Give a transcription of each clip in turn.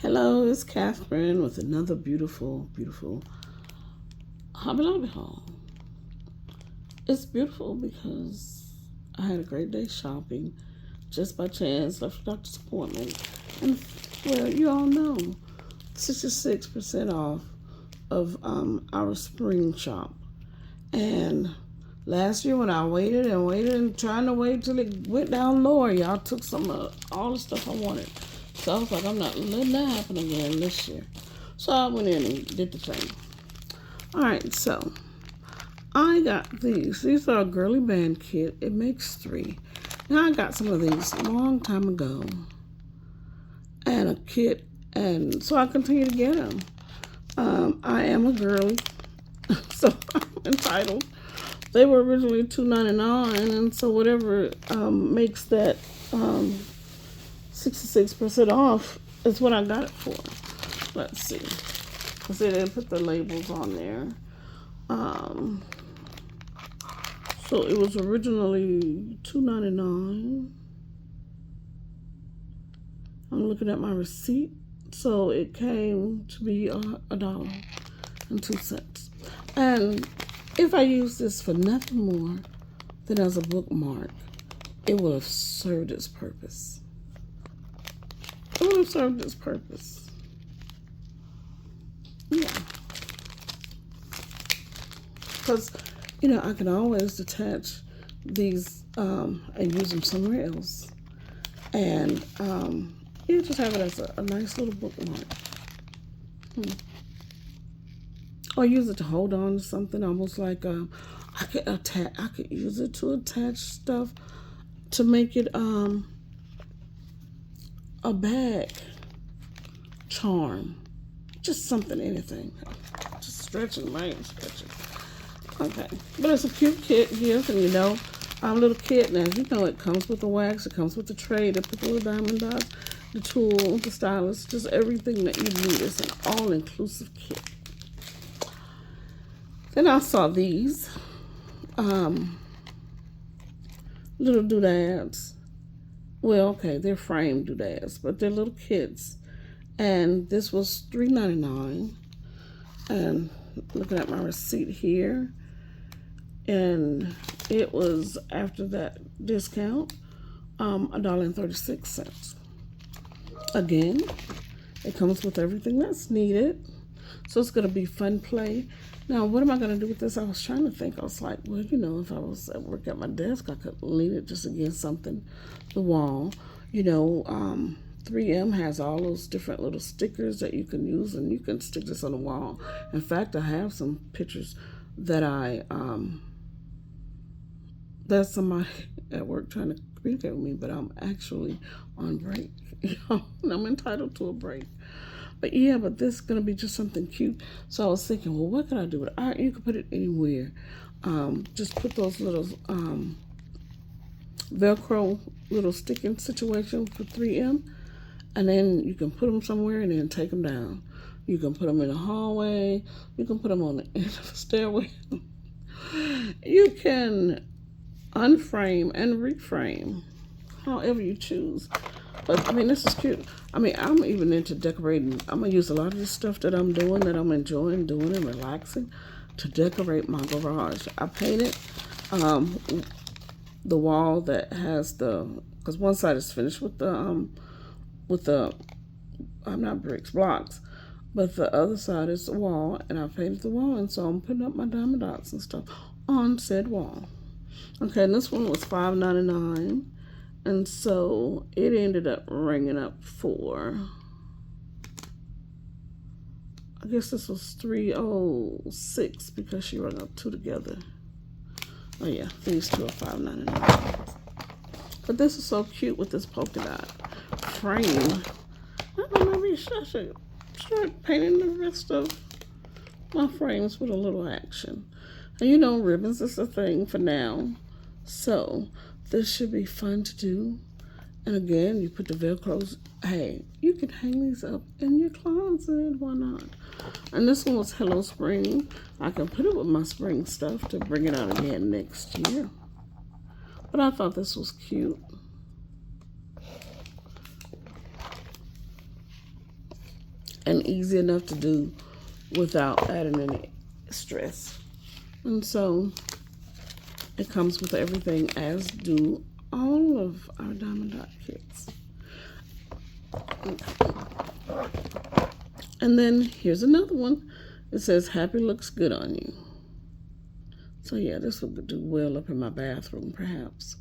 Hello, it's Catherine with another beautiful, beautiful Hobby Lobby haul. It's beautiful because I had a great day shopping. Just by chance, left the doctor's appointment. And, well, you all know, 66% off of our spring shop. And last year when I waited and trying to wait till it went down lower, y'all took some of all the stuff I wanted. So I was like, I'm not letting that happen again this year. So I went in and did the thing. All right, so I got these. These are a girly band kit. It makes 3. Now I got some of these a long time ago, and a kit, and so I continue to get them. I am a girly, so I'm entitled. They were originally $2.99, and so whatever makes that 66% off is what I got it for. Let's see, because they didn't put the labels on there. So it was originally $2.99. I'm looking at my receipt. So it came to be $1.02. And if I use this for nothing more than as a bookmark, it will have served its purpose. It would have served its purpose. Yeah. Because, I can always detach these and use them somewhere else. And just have it as a nice little bookmark. Or use it to hold on to something, almost like I could use it to attach stuff to make it a bag charm. Just something, anything. Just stretching, right? Stretching. Okay, but it's a cute kit gift, and little kit. Now, it comes with the wax, it comes with the tray, to put the little diamond dots, the tool, the stylus, just everything that you need. It's an all-inclusive kit. Then I saw these little doodads. Well, okay, they're framed doodads, but they're little kits. And this was $3.99. And looking at my receipt here, and it was, after that discount, $1.36. Again, it comes with everything that's needed. So it's going to be fun play. Now, what am I going to do with this? I was trying to think. I was like, well, if I was at work at my desk, I could lean it just against something, the wall. 3M has all those different little stickers that you can use, and you can stick this on the wall. In fact, I have some pictures that that's somebody at work trying to communicate with me, but I'm actually on break. And I'm entitled to a break. But this is going to be just something cute. So I was thinking, well, what can I do with it? You can put it anywhere. Just put those little Velcro little sticking situation for 3M. And then you can put them somewhere and then take them down. You can put them in the hallway. You can put them on the end of the stairway. You can unframe and reframe, however you choose. But, this is cute. I'm even into decorating. I'm going to use a lot of this stuff that I'm doing, that I'm enjoying doing and relaxing, to decorate my garage. I painted the wall that has because one side is finished with the not bricks, blocks, but the other side is the wall, and I painted the wall, and so I'm putting up my diamond dots and stuff on said wall. Okay, and this one was $5.99, and so it ended up ringing up for, I guess this was $3.06 because she rung up 2 together. Oh yeah, these two are $5.99. But this is so cute with this polka dot frame. I don't know, maybe I should start painting the rest of my frames with a little action. And ribbons is a thing for now. So this should be fun to do. And again, you put the Velcros. Hey, you can hang these up in your closet. Why not? And this one was Hello Spring. I can put it with my spring stuff to bring it out again next year. But I thought this was cute. and easy enough to do without adding any stress. And so it comes with everything, as do all of our Diamond Dot kits. And then here's another one. It says, happy looks good on you. So yeah, this would do well up in my bathroom, perhaps.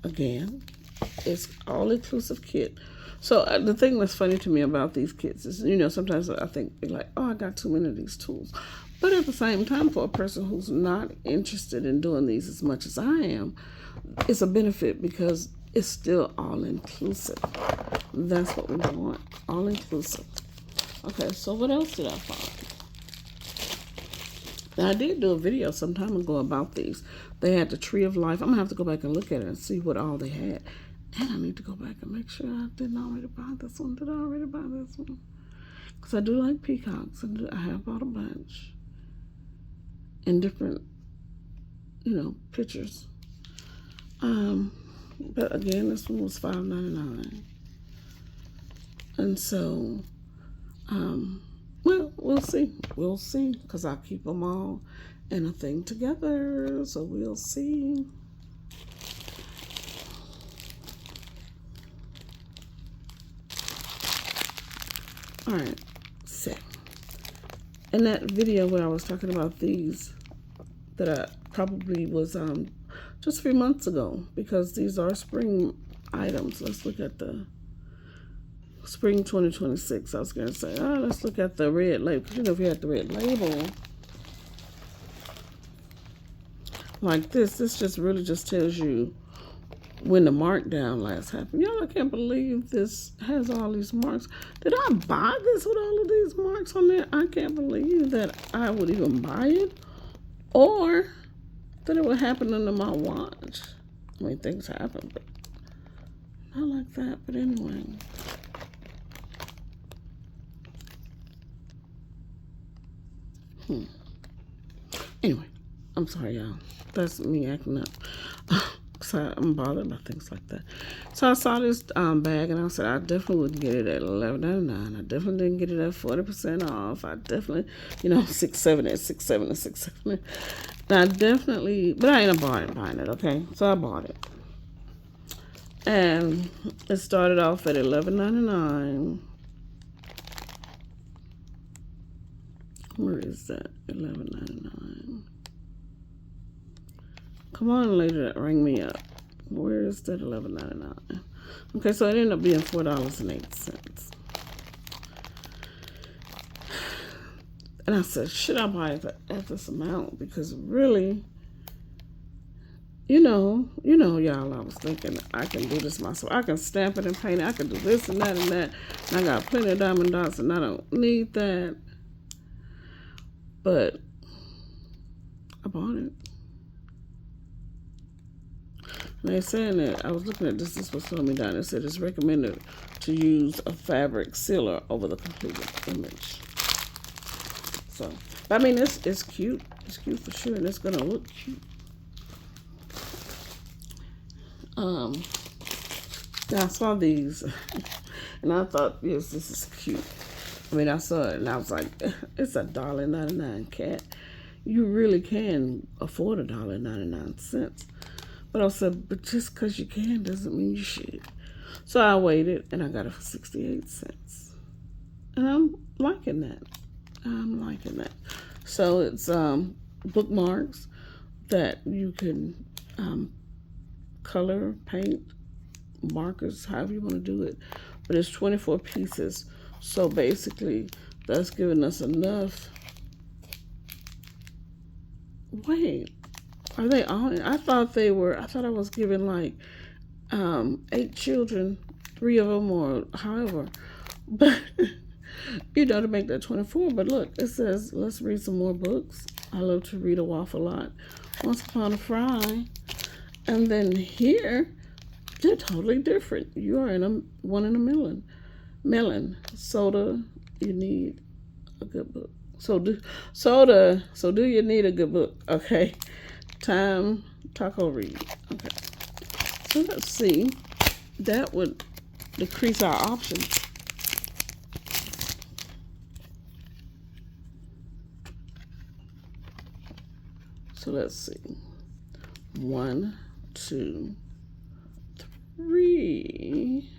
Again, it's all-inclusive kit. So the thing that's funny to me about these kits is, sometimes I think like, oh, I got too many of these tools. But at the same time, for a person who's not interested in doing these as much as I am, it's a benefit because it's still all-inclusive. That's what we want, all-inclusive. Okay, so what else did I find? Now, I did do a video some time ago about these. They had the Tree of Life. I'm going to have to go back and look at it and see what all they had. And I need to go back and make sure I didn't already buy this one. Did I already buy this one? Because I do like peacocks, and I have bought a bunch in different, pictures. But again, this one was $5.99. And so, well, we'll see. We'll see, because I keep them all in a thing together. So we'll see. All right, so in that video where I was talking about these, that I probably was just a few months ago, because these are spring items. Let's look at the spring 2026. I was going to say, let's look at the red label. Because if you had the red label like this just really just tells you when the markdown last happened. Y'all, I can't believe this has all these marks. Did I buy this with all of these marks on there? I can't believe that I would even buy it, or that it would happen under my watch. I mean, things happen, but not like that. But anyway. Anyway, I'm sorry, y'all. That's me acting up. So I'm bothered by things like that. So I saw this bag, and I said I definitely would get it at $11.99. I definitely didn't get it at 40% off. I definitely, $6.70. And I definitely, but I ain't buying it, okay? So I bought it. And it started off at $11.99. Where is that? $11.99. Come on, lady, that rang me up. Where is that $11.99? Okay, so it ended up being $4.08. And I said, should I buy it at this amount? Because really, y'all, I was thinking I can do this myself. I can stamp it and paint it. I can do this and that and that. And I got plenty of Diamond Dots, and I don't need that. But I bought it. And they're saying that, I was looking at this was showing me down. It said it's recommended to use a fabric sealer over the completed image. So, but I mean, it's cute. It's cute for sure, and it's going to look cute. Now I saw these, and I thought, yes, this is cute. I mean, I saw it, and I was like, it's $1.99, cat. You really can afford $1.99. But I said, but just because you can doesn't mean you should. So I waited, and I got it for 68 cents. And I'm liking that. So it's bookmarks that you can color, paint, markers, however you want to do it. But it's 24 pieces. So basically, that's giving us enough. Wait. Are they all? I thought I was giving like 8 children, 3 of them, or however. But, to make that 24. But look, it says, let's read some more books. I love to read a waffle lot. Once Upon a Fry. And then here, they're totally different. You are in one in a million. Soda, you need a good book. So do you need a good book? Okay. Time, taco read. Okay. So let's see. That would decrease our options. So let's see. 1, 2, 3,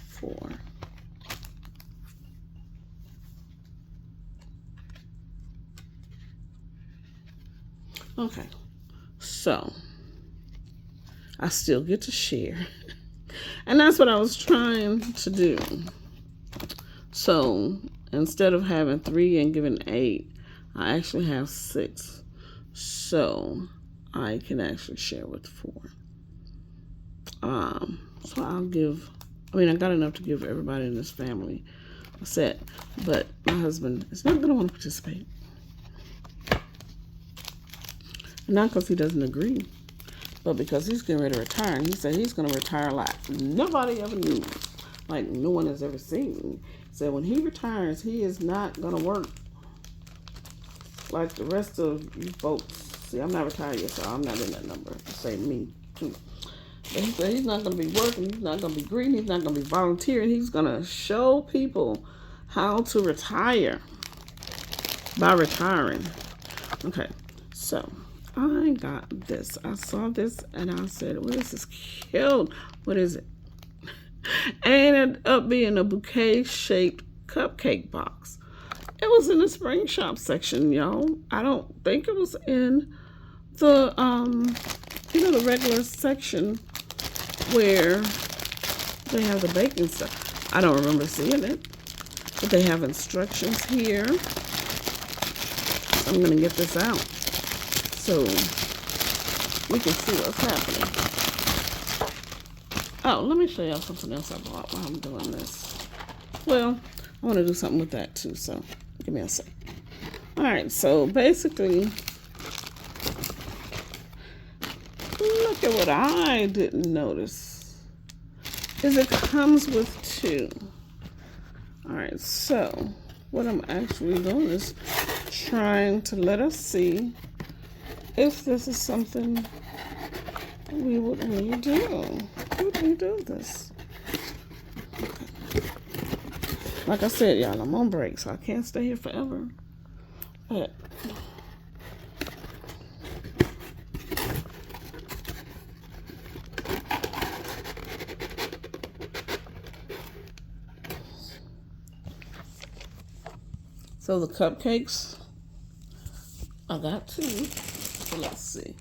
4. Okay, so I still get to share. And that's what I was trying to do. So instead of having 3 and giving 8, I actually have 6. So I can actually share with 4. So I'll give, I got enough to give everybody in this family a set, but my husband is not going to want to participate. Not because he doesn't agree, but because he's getting ready to retire. And he said he's going to retire like nobody ever knew, like no one has ever seen. He said when he retires, he is not going to work like the rest of you folks. See, I'm not retired yet, so I'm not in that number. Say me too. But he said he's not going to be working. He's not going to be greeting. He's not going to be volunteering. He's going to show people how to retire by retiring. Okay, so I got this. I saw this and I said, well, this is cute. What is it? And it ended up being a bouquet-shaped cupcake box. It was in the spring shop section, y'all. I don't think it was in the, the regular section where they have the baking stuff. I don't remember seeing it, but they have instructions here. I'm going to get this out so we can see what's happening. Oh, let me show y'all something else I bought while I'm doing this. Well, I want to do something with that too, so give me a sec. All right, so basically, look at what I didn't notice is it comes with 2. All right, so what I'm actually doing is trying to let us see if this is something we would really do. Would we do this? Like I said, y'all, I'm on break, so I can't stay here forever. But so the cupcakes, I got 2. So let's see.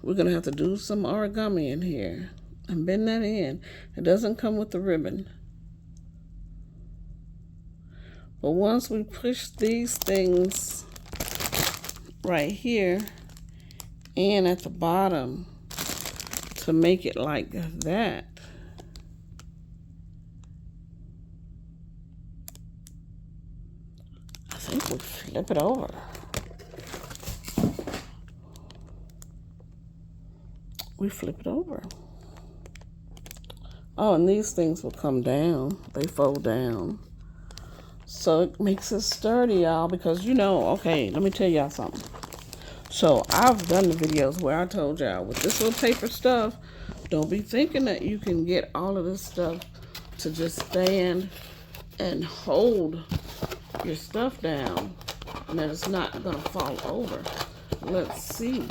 We're going to have to do some origami in here and bend that in. It doesn't come with the ribbon. But once we push these things right here and at the bottom to make it like that, I think we flip it over. We flip it over. Oh, and these things will come down. They fold down. So it makes it sturdy, y'all, because okay, let me tell y'all something. So I've done the videos where I told y'all with this little paper stuff, don't be thinking that you can get all of this stuff to just stand and hold your stuff down and that it's not gonna fall over. Let's see.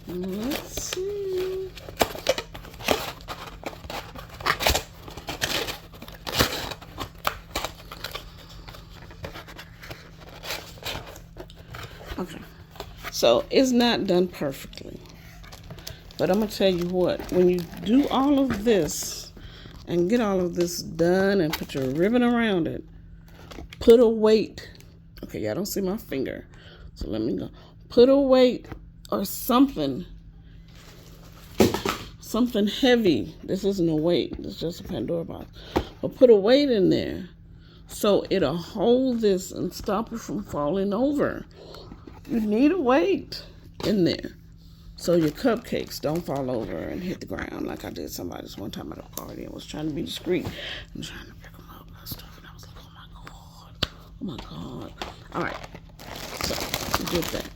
Let's see. Okay, so it's not done perfectly, but I'm gonna tell you what, when you do all of this and get all of this done and put your ribbon around it, put a weight. Okay, y'all don't see my finger, so let me go. Put a weight or something heavy. This isn't a weight, it's just a Pandora box. But put a weight in there so it'll hold this and stop it from falling over. You need a weight in there so your cupcakes don't fall over and hit the ground like I did somebody's one time at a party and was trying to be discreet and trying to pick them up and stuff, and I was like, oh my God. All right, So, we did that.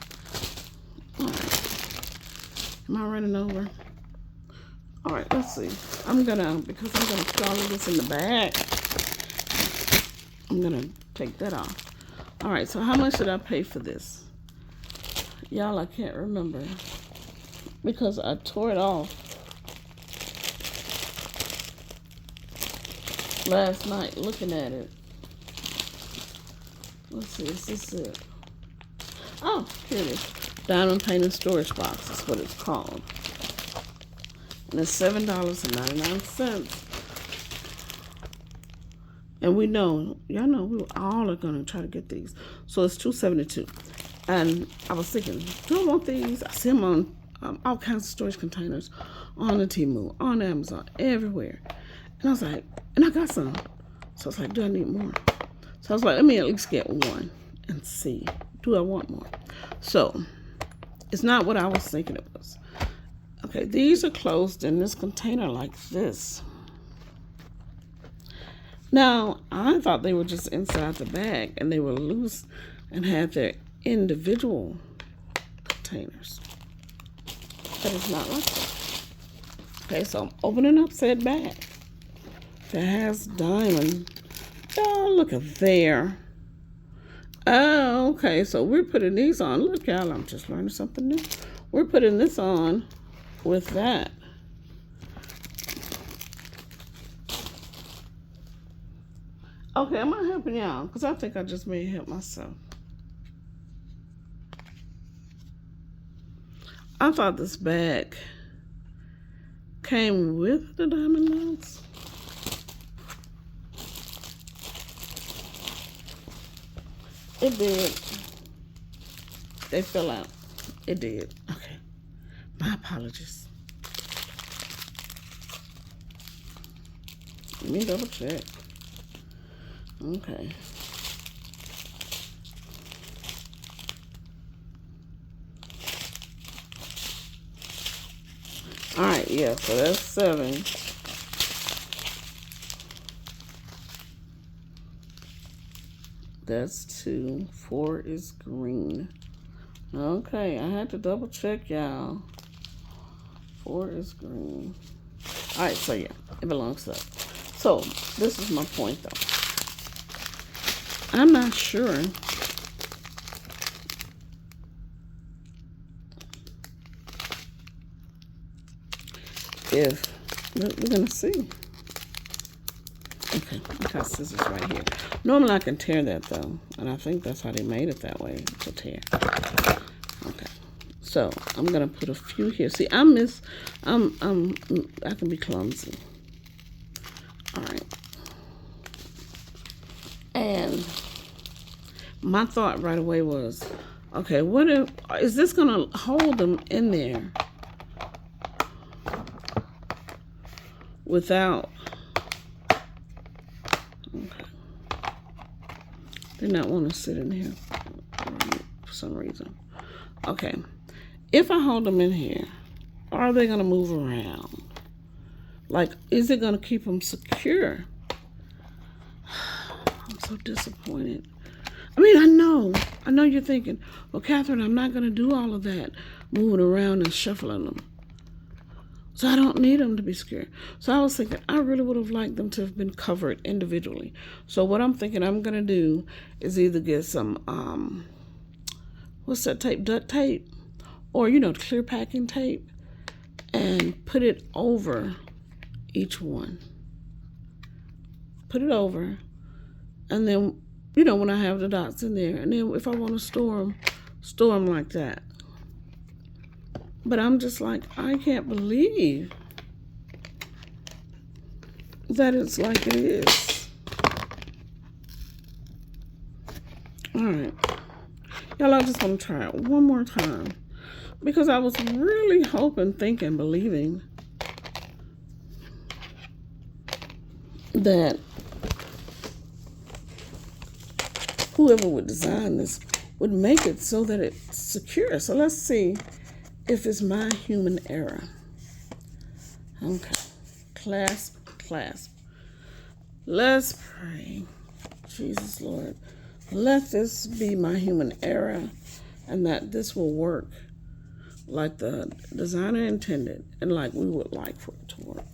All right. Am I running over? All right, let's see. Because I'm gonna put all of this in the bag, I'm gonna take that off. All right, so how much did I pay for this? Y'all, I can't remember because I tore it off last night looking at it. Let's see, is this it? Oh, here it is. Diamond Painted Storage Box is what it's called. And it's $7.99. And we know, y'all know, we all are going to try to get these. So it's $2.72. And I was thinking, do I want these? I see them on all kinds of storage containers on the Temu, on Amazon, everywhere. And I was like, and I got some. So I was like, do I need more? So I was like, let me at least get one and see. Do I want more? So it's not what I was thinking it was. Okay, these are closed in this container like this. Now, I thought they were just inside the bag and they were loose and had their individual containers. But it's not like that. Okay, so I'm opening up said bag that has diamond. Oh, look at there. Oh, okay, so we're putting these on. Look, y'all, I'm just learning something new. We're putting this on with that. Okay, am I helping y'all? Because I think I just may help myself. I thought this bag came with the diamond nuts. It did. They fell out. It did. Okay. My apologies. Let me double check. Okay. All right, yeah, so that's 7. That's 2. 4 is green. Okay, I had to double check, y'all. 4 is green. All right, so yeah, it belongs up. So this is my point, though. I'm not sure if we're gonna see. Okay, I got scissors right here. Normally I can tear that though, and I think that's how they made it that way, to tear. Okay, so I'm gonna put a few here. See, I can be clumsy. All right, and my thought right away was, okay, what is this gonna hold them in there without? Okay. Did not want to sit in here for some reason. Okay. If I hold them in here, are they going to move around? Like, is it going to keep them secure? I'm so disappointed. I mean, I know you're thinking, well, Catherine, I'm not going to do all of that, moving around and shuffling them. So I don't need them to be scared. So I was thinking, I really would have liked them to have been covered individually. So what I'm thinking I'm going to do is either get some, what's that tape, duct tape, or, clear packing tape, and put it over each one. Put it over, and then, when I have the dots in there, and then if I want to store them like that. But I'm just like, I can't believe that it's like it is. All right. Y'all, I just want to try it one more time. Because I was really hoping, thinking, believing that whoever would design this would make it so that it's secure. So let's see if it's my human error. Okay. Clasp. Let's pray. Jesus, Lord. let this be my human error, and that this will work like the designer intended and like we would like for it to work.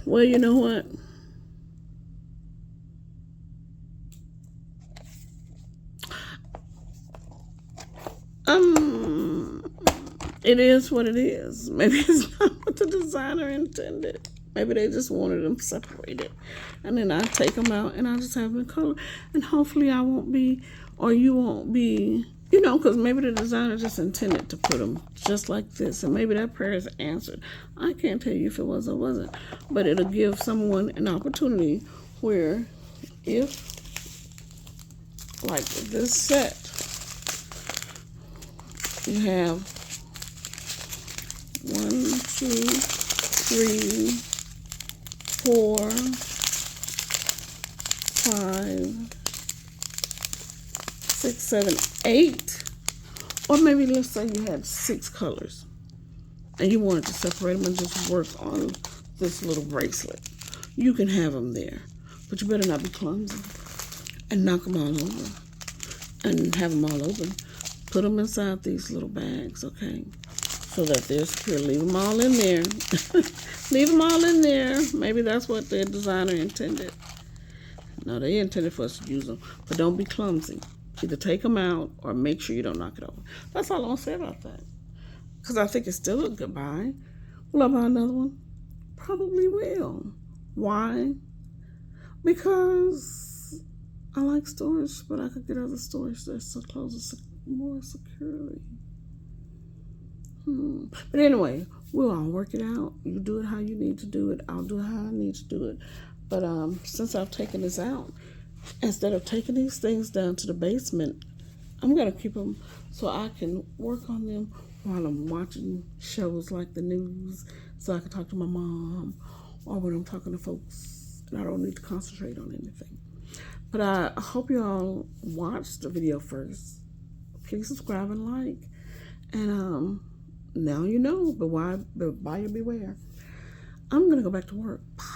Well, you know what? It is what it is. Maybe it's not what the designer intended. Maybe they just wanted them separated. And then I take them out and I just have them in color. And hopefully I won't be, or you won't be, because maybe the designer just intended to put them just like this. And maybe that prayer is answered. I can't tell you if it was or wasn't. But it'll give someone an opportunity where if, like this set, you have 1, 2, 3, 4, 5, 6, 7, 8, or maybe let's say you had 6 colors and you wanted to separate them and just work on this little bracelet. You can have them there, but you better not be clumsy and knock them all over and have them all open. Put them inside these little bags, okay? So that they're secure. Leave them all in there. Leave them all in there. Maybe that's what the designer intended. No, they intended for us to use them. But don't be clumsy. Either take them out or make sure you don't knock it over. That's all I want to say about that. Because I think it's still a goodbye. Will I buy another one? Probably will. Why? Because I like storage, but I could get other storage that's so close more securely. But anyway, we'll all work it out. You do it how you need to do it. I'll do it how I need to do it. But since I've taken this out, instead of taking these things down to the basement, I'm going to keep them so I can work on them while I'm watching shows like the news, so I can talk to my mom, or when I'm talking to folks and I don't need to concentrate on anything. But I hope you all watch the video first. Please subscribe and like. And now you know, but buyer beware. I'm going to go back to work. Bye.